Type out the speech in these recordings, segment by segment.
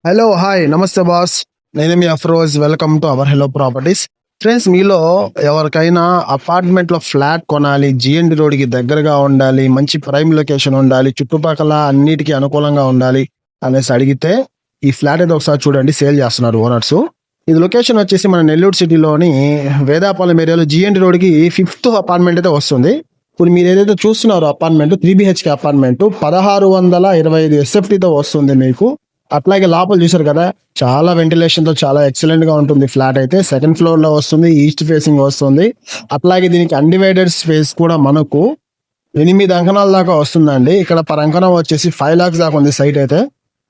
Hello hi నమస్తే boss. నేను మీ Afroz. Welcome to our hello properties. Friends, మీలో ఎవరికైనా అపార్ట్మెంట్ లో ఫ్లాట్ కొనాలి, జిఎండి రోడ్ కి దగ్గరగా ఉండాలి, మంచి ప్రైమ్ లొకేషన్ ఉండాలి, చుట్టుపక్కల అన్నిటికీ అనుకూలంగా ఉండాలి అనేసి అడిగితే ఈ ఫ్లాట్ అయితే ఒకసారి చూడండి. సేల్ చేస్తున్నారు ఓనర్స్. ఇది లొకేషన్ వచ్చేసి మన నెల్లూరు సిటీలోని వేదాపాలెం ఏరియాలో జిఎండి రోడ్ కి 5th అపార్ట్మెంట్ అయితే వస్తుంది. ఇప్పుడు మీరు ఏదైతే చూస్తున్నారో అపార్ట్మెంట్ 3 BHK అపార్ట్మెంట్ 1625 SFT తో వస్తుంది మీకు. అట్లాగే లోపల చూసారు కదా, చాలా వెంటిలేషన్ తో చాలా ఎక్సలెంట్ గా ఉంటుంది. ఫ్లాట్ అయితే 2nd ఫ్లోర్ లో వస్తుంది, ఈస్ట్ ఫేసింగ్ వస్తుంది. అట్లాగే దీనికి అన్డివైడెడ్ స్పేస్ కూడా మనకు 8 అంకణాల దాకా వస్తుందండి. ఇక్కడ పర్ అంకణం వచ్చేసి 5 lakhs దాకా ఉంది సైట్ అయితే.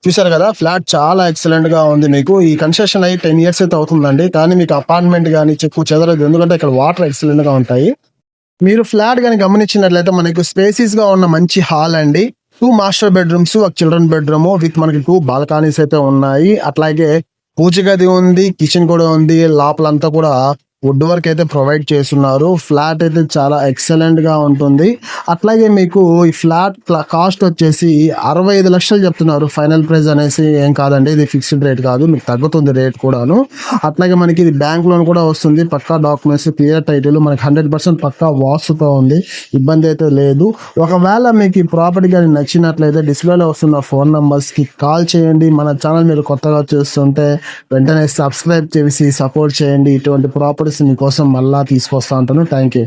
చూసారు కదా, ఫ్లాట్ చాలా ఎక్సలెంట్ గా ఉంది. మీకు ఈ కన్స్ట్రక్షన్ అయ్యి 10 years అయితే అవుతుందండి. కానీ మీకు అపార్ట్మెంట్ కానీ చెక్కు చెదరదు, ఎందుకంటే ఇక్కడ వాటర్ ఎక్సలెంట్ గా ఉంటాయి. మీరు ఫ్లాట్ కానీ గమనించినట్లయితే మనకు స్పేసీస్ గా ఉన్న మంచి హాల్ అండి. 2 మాస్టర్ బెడ్రూమ్స్, ఒక చిల్డ్రన్ బెడ్రూమ్ విత్ మనకి 2 బాల్కనీస్ అయితే ఉన్నాయి. అట్లాగే పూజ గది ఉంది, కిచెన్ కూడా ఉంది. లోపలంతా కూడా వుడ్ వర్క్ అయితే ప్రొవైడ్ చేస్తున్నారు. ఫ్లాట్ అయితే చాలా ఎక్సలెంట్ గా ఉంటుంది. అట్లాగే మీకు ఈ ఫ్లాట్ కాస్ట్ వచ్చేసి 65 లక్షలు చెప్తున్నారు. ఫైనల్ ప్రైస్ అనేసి ఏం కాదండి, ఇది ఫిక్స్డ్ రేట్ కాదు, మీకు తగ్గుతుంది రేట్ కూడాను. అట్లాగే మనకి ఇది బ్యాంక్ లోన్ కూడా వస్తుంది. పక్కా డాక్యుమెంట్స్, క్లియర్ టైటిల్, మనకి 100% పక్కా వాస్తుతో ఉంది, ఇబ్బంది అయితే లేదు. ఒకవేళ మీకు ఈ ప్రాపర్టీ కానీ నచ్చినట్లయితే డిస్ప్లేలో వస్తున్న ఫోన్ నంబర్స్ కి కాల్ చేయండి. మన ఛానల్ మీరు కొత్తగా చూస్తుంటే వెంటనే సబ్స్క్రైబ్ చేసి సపోర్ట్ చేయండి. ఇటువంటి ప్రాపర్టీస్ మీకోసం మళ్ళా తీసుకొస్తా ఉంటాను. Thank you.